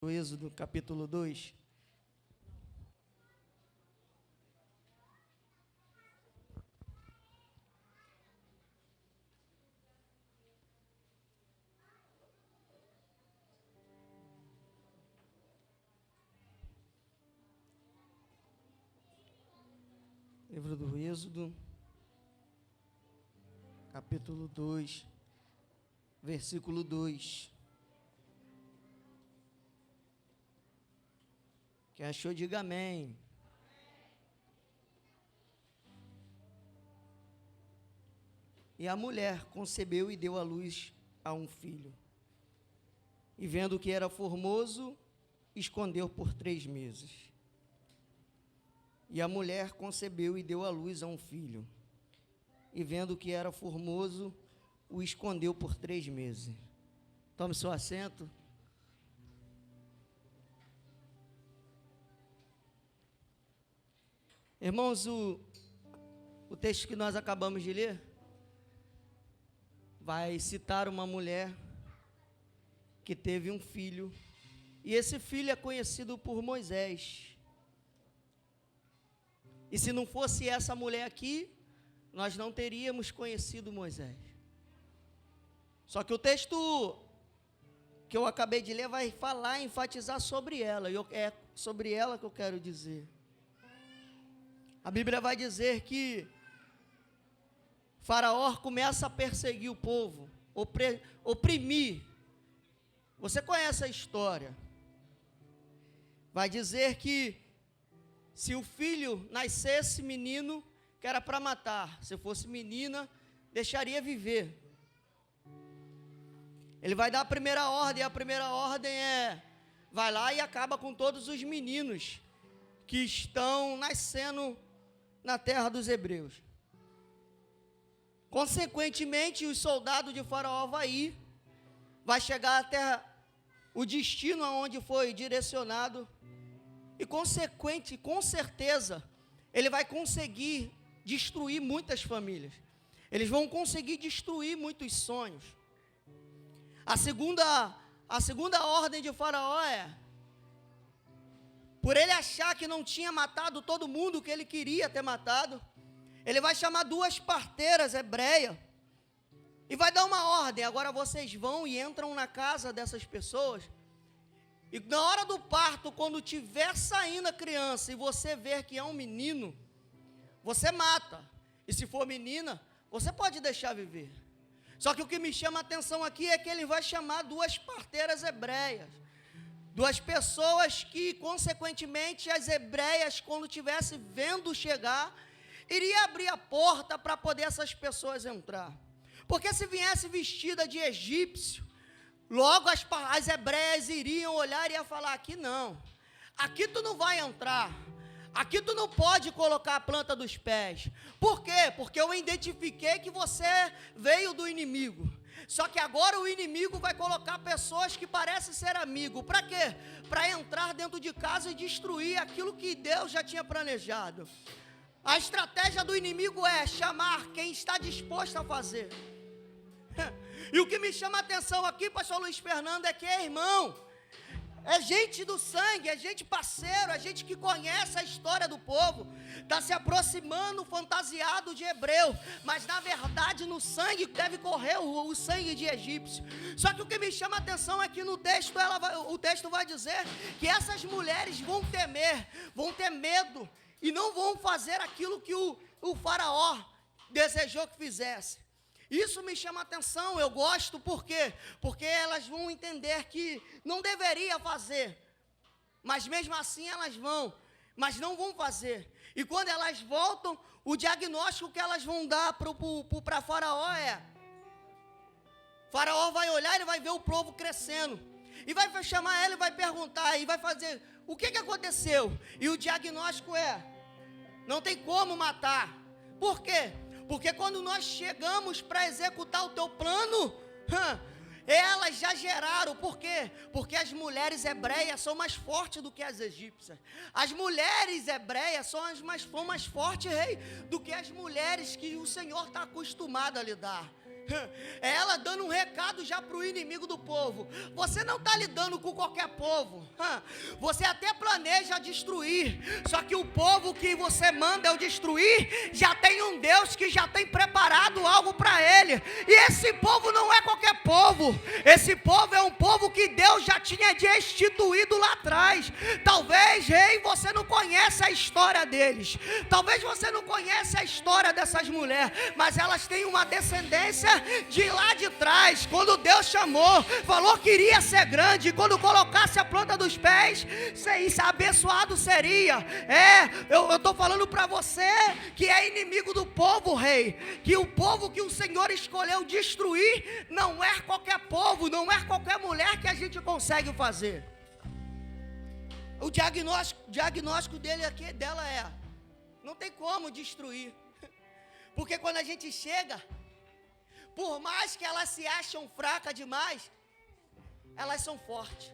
do Êxodo, capítulo 2. Livro do Êxodo, capítulo 2, versículo 2. Quem achou, diga amém. E a mulher concebeu e deu à luz a um filho. E vendo que era formoso, escondeu por 3 meses. E a mulher concebeu e deu à luz a um filho. E vendo que era formoso, o escondeu por 3 meses. Tome seu assento. Irmãos, o texto que nós acabamos de ler vai citar uma mulher que teve um filho, e esse filho é conhecido por Moisés. E se não fosse essa mulher aqui, nós não teríamos conhecido Moisés. Só que o texto que eu acabei de ler vai falar, enfatizar sobre ela, e é sobre ela que eu quero dizer. A Bíblia vai dizer que Faraó começa a perseguir o povo, oprimir. Você conhece a história. Vai dizer que se o filho nascesse menino, que era para matar. Se fosse menina, deixaria viver. Ele vai dar a primeira ordem, e a primeira ordem é: vai lá e acaba com todos os meninos que estão nascendo na terra dos hebreus. Consequentemente, os soldados de Faraó vai chegar até o destino aonde foi direcionado, e com certeza, ele vai conseguir destruir muitas famílias. Eles vão conseguir destruir muitos sonhos. A segunda ordem de Faraó é: por ele achar que não tinha matado todo mundo que ele queria ter matado, ele vai chamar 2 parteiras hebreias e vai dar uma ordem: agora vocês vão e entram na casa dessas pessoas, e na hora do parto, quando tiver saindo a criança e você ver que é um menino, você mata, e se for menina, você pode deixar viver. Só que o que me chama a atenção aqui é que ele vai chamar 2 parteiras hebreias, 2 pessoas que, consequentemente, as hebreias, quando tivesse vendo chegar, iria abrir a porta para poder essas pessoas entrar. Porque se viesse vestida de egípcio, logo as hebreias iriam olhar e ia falar: aqui não, aqui tu não vai entrar, aqui tu não pode colocar a planta dos pés. Por quê? Porque eu identifiquei que você veio do inimigo. Só que agora o inimigo vai colocar pessoas que parecem ser amigo. Para quê? Para entrar dentro de casa e destruir aquilo que Deus já tinha planejado. A estratégia do inimigo é chamar quem está disposto a fazer. E o que me chama a atenção aqui, pastor Luiz Fernando, é que é irmão, é gente do sangue, é gente parceiro, é gente que conhece a história do povo, está se aproximando fantasiado de hebreu, mas na verdade no sangue deve correr o sangue de egípcio. Só que o que me chama a atenção é que no texto o texto vai dizer que essas mulheres vão ter medo, e não vão fazer aquilo que o Faraó desejou que fizesse. Isso me chama a atenção, eu gosto, por quê? Porque elas vão entender que não deveria fazer, mas mesmo assim elas vão, mas não vão fazer. E quando elas voltam, o diagnóstico que elas vão dar para Faraó é: Faraó vai olhar, ele vai ver o povo crescendo, e vai chamar ela e vai perguntar, e vai fazer: o que aconteceu? E o diagnóstico é: não tem como matar. Por quê? Porque quando nós chegamos para executar o teu plano, elas já geraram. Por quê? Porque as mulheres hebreias são mais fortes do que as egípcias. As mulheres hebreias são mais fortes, rei, do que as mulheres que o Senhor está acostumado a lidar. É ela dando um recado já para o inimigo do povo. Você não está lidando com qualquer povo. Você até planeja destruir, só que o povo que você manda eu destruir, já tem um Deus que já tem preparado algo para ele. E esse povo não é qualquer povo. Esse povo é um povo que Deus já tinha destituído lá atrás. Talvez, rei, você não conhece a história deles. Talvez você não conhece a história dessas mulheres, mas elas têm uma descendência de lá de trás. Quando Deus chamou, falou que iria ser grande, quando colocasse a planta dos pés, abençoado seria. Eu estou falando para você que é inimigo do povo, rei, que o povo que o Senhor escolheu destruir não é qualquer povo, não é qualquer mulher que a gente consegue fazer. O diagnóstico dela é: não tem como destruir, porque quando a gente chega, por mais que elas se acham fracas demais, elas são fortes.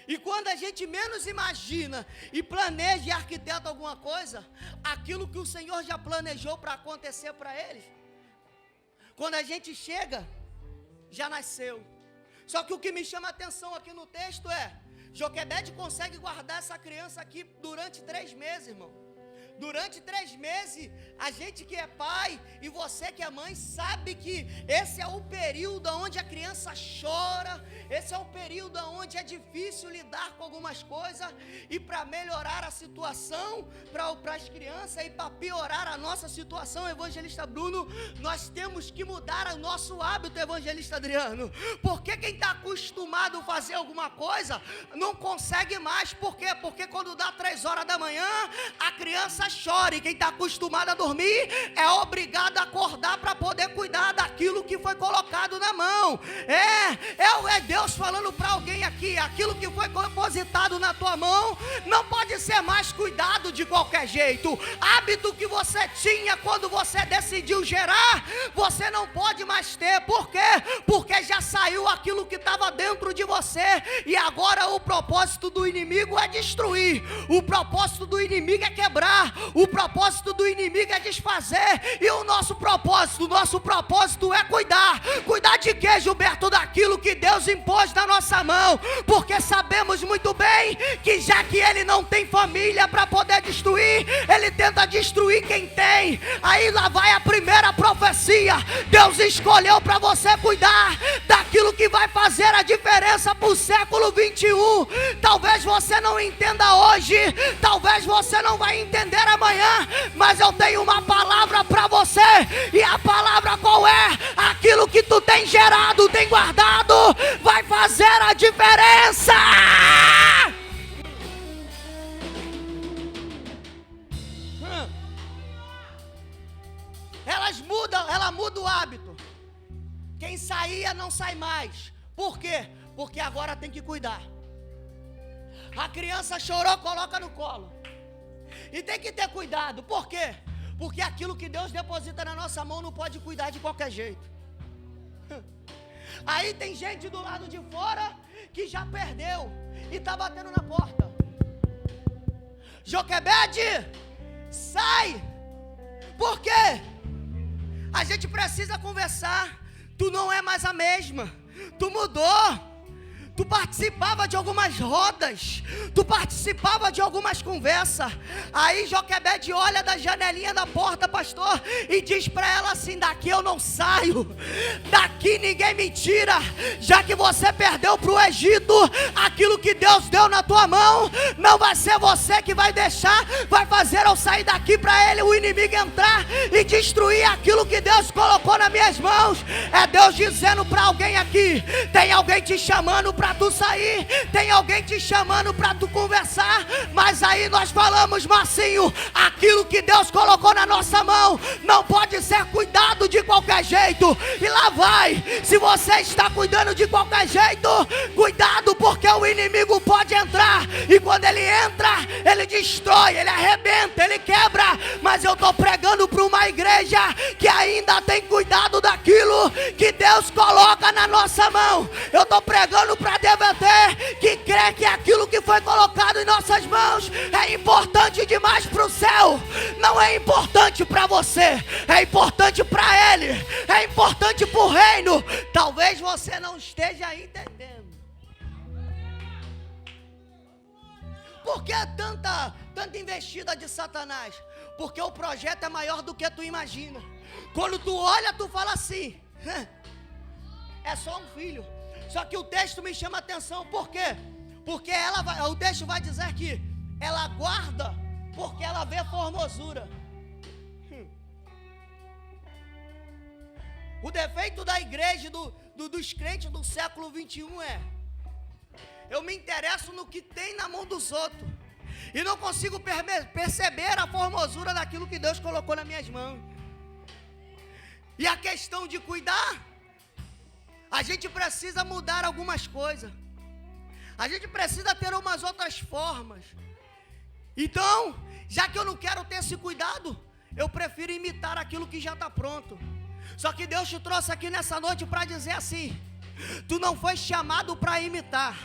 E quando a gente menos imagina e planeja e arquiteta alguma coisa, aquilo que o Senhor já planejou para acontecer para eles, quando a gente chega, já nasceu. Só que o que me chama a atenção aqui no texto é: Joquebede consegue guardar essa criança aqui durante 3 meses, irmão. Durante 3 meses, a gente que é pai e você que é mãe sabe que esse é o período onde a criança chora, esse é o período onde é difícil lidar com algumas coisas, e para melhorar a situação para as crianças e para piorar a nossa situação, evangelista Bruno, nós temos que mudar o nosso hábito, evangelista Adriano, porque quem está acostumado a fazer alguma coisa não consegue mais. Por quê? Porque quando dá 3 horas da manhã, a criança chora, e quem está acostumado a dormir é obrigado a acordar para poder cuidar daquilo que foi colocado na mão. É Deus falando para alguém aqui: aquilo que foi depositado na tua mão não pode ser mais cuidado de qualquer jeito. Hábito que você tinha quando você decidiu gerar, você não pode mais ter. Por quê? Porque já saiu aquilo que estava dentro de você, e agora o propósito do inimigo é destruir, o propósito do inimigo é quebrar, o propósito do inimigo é desfazer. E o nosso propósito é cuidar. Cuidar de quê, Gilberto? Daquilo que Deus impôs na nossa mão, porque sabemos muito bem que já que ele não tem família para poder destruir, ele tenta destruir quem tem. Aí lá vai a primeira profecia: Deus escolheu para você cuidar daquilo que vai fazer a diferença para o século 21. Talvez você não entenda hoje, talvez você não vai entender amanhã, mas eu tenho uma palavra para você. E a palavra qual é? Aquilo que tu tem gerado, tem guardado, vai fazer a diferença. Ela muda o hábito. Quem saía não sai mais. Por quê? Porque agora tem que cuidar. A criança chorou, coloca no colo. E tem que ter cuidado. Por quê? Porque aquilo que Deus deposita na nossa mão não pode cuidar de qualquer jeito. Aí tem gente do lado de fora que já perdeu e está batendo na porta. Joquebede, sai! Por quê? A gente precisa conversar. Tu não é mais a mesma. Tu mudou. Tu participava de algumas rodas, tu participava de algumas conversas. Aí Joquebede olha da janelinha da porta, pastor, e diz para ela assim: daqui eu não saio, daqui ninguém me tira. Já que você perdeu para o Egito, aquilo que Deus deu na tua mão, não vai ser você que vai deixar, vai fazer eu sair daqui para ele, o inimigo entrar e destruir aquilo que Deus colocou nas minhas mãos. É Deus dizendo para alguém aqui: tem alguém te chamando para tu sair, tem alguém te chamando para tu conversar, mas aí nós falamos: Marcinho, aquilo que Deus colocou na nossa mão não pode ser cuidado de qualquer jeito. E lá vai, se você está cuidando de qualquer jeito, cuidado, porque o inimigo pode entrar, e quando ele entra, ele destrói, ele arrebenta, ele quebra. Mas eu estou pregando para uma igreja que ainda tem cuidado daquilo que Deus coloca na nossa mão. Eu estou pregando para DVT que crê que aquilo que foi colocado em nossas mãos é importante demais para o céu. Não é importante para você, é importante para Ele, é importante para o reino. Talvez você não esteja entendendo. Por que tanta investida de Satanás? Porque o projeto é maior do que tu imagina. Quando tu olha, tu fala assim: é só um filho. Só que o texto me chama a atenção. Por quê? Porque o texto vai dizer que ela guarda porque ela vê formosura. O defeito da igreja, dos crentes do século 21 é: eu me interesso no que tem na mão dos outros e não consigo perceber a formosura daquilo que Deus colocou nas minhas mãos. E a questão de cuidar, a gente precisa mudar algumas coisas. A gente precisa ter umas outras formas. Então, já que eu não quero ter esse cuidado, eu prefiro imitar aquilo que já está pronto. Só que Deus te trouxe aqui nessa noite para dizer assim: tu não foi chamado para imitar,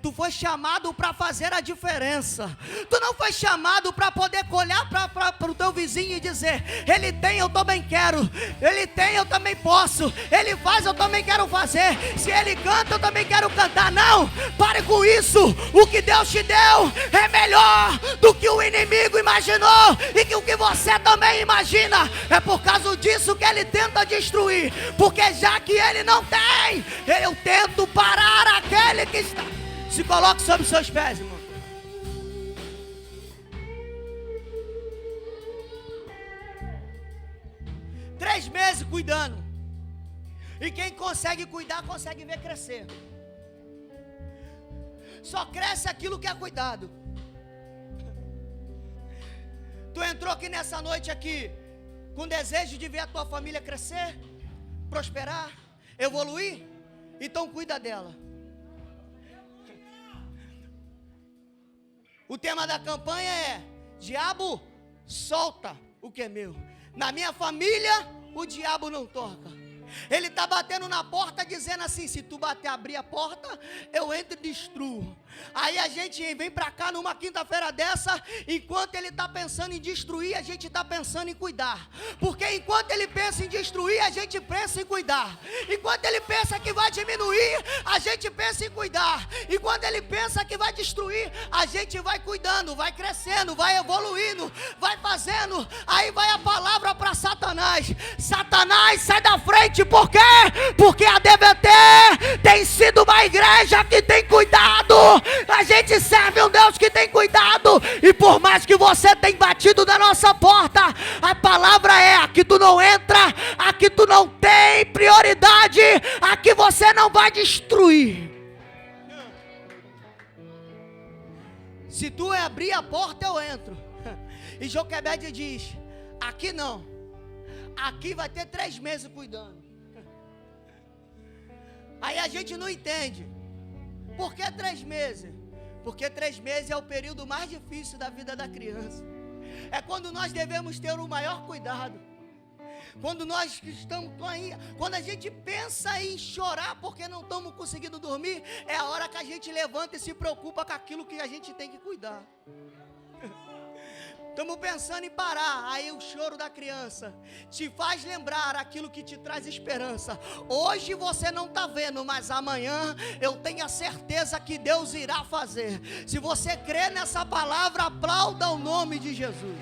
tu foi chamado para fazer a diferença. Tu não foi chamado para poder olhar para o teu vizinho e dizer: ele tem, eu também quero. Ele tem, eu também posso. Ele faz, eu também quero fazer. Se ele canta, eu também quero cantar. Não, pare com isso. O que Deus te deu é melhor do que o inimigo imaginou e que o que você também imagina. É por causa disso que ele tenta destruir, porque já que ele não tem, eu tento parar aquele que está. Se coloque sobre os seus pés, irmão. Três meses cuidando. E quem consegue cuidar, consegue ver crescer. Só cresce aquilo que é cuidado. Tu entrou aqui nessa noite aqui com desejo de ver a tua família crescer, prosperar, evoluir? Então cuida dela. O tema da campanha é: diabo, solta o que é meu. Na minha família, o diabo não toca. Ele está batendo na porta dizendo assim: se tu abrir a porta, eu entro e destruo. Aí a gente vem para cá numa quinta-feira dessa, enquanto ele está pensando em destruir, a gente está pensando em cuidar. Porque enquanto ele pensa em destruir, a gente pensa em cuidar. Enquanto ele pensa que vai diminuir, a gente pensa em cuidar. E quando ele pensa que vai destruir, a gente vai cuidando, vai crescendo, vai evoluindo, vai fazendo. Aí vai a palavra para Satanás: Satanás, sai da frente. Por quê? Porque a DBT tem sido uma igreja que tem cuidado. A gente serve um Deus que tem cuidado. E por mais que você tenha batido na nossa porta, a palavra é: aqui tu não entra, aqui tu não tem prioridade, aqui você não vai destruir. Se tu abrir a porta, eu entro. E Joquebede diz: aqui não, aqui vai ter 3 meses cuidando. Aí a gente não entende. Por que 3 meses? Porque 3 meses é o período mais difícil da vida da criança. É quando nós devemos ter o maior cuidado. Quando nós estamos aí, quando a gente pensa em chorar porque não estamos conseguindo dormir, é a hora que a gente levanta e se preocupa com aquilo que a gente tem que cuidar. Estamos pensando em parar. Aí o choro da criança te faz lembrar aquilo que te traz esperança. Hoje você não está vendo, mas amanhã eu tenho a certeza que Deus irá fazer. Se você crê nessa palavra, aplauda o nome de Jesus.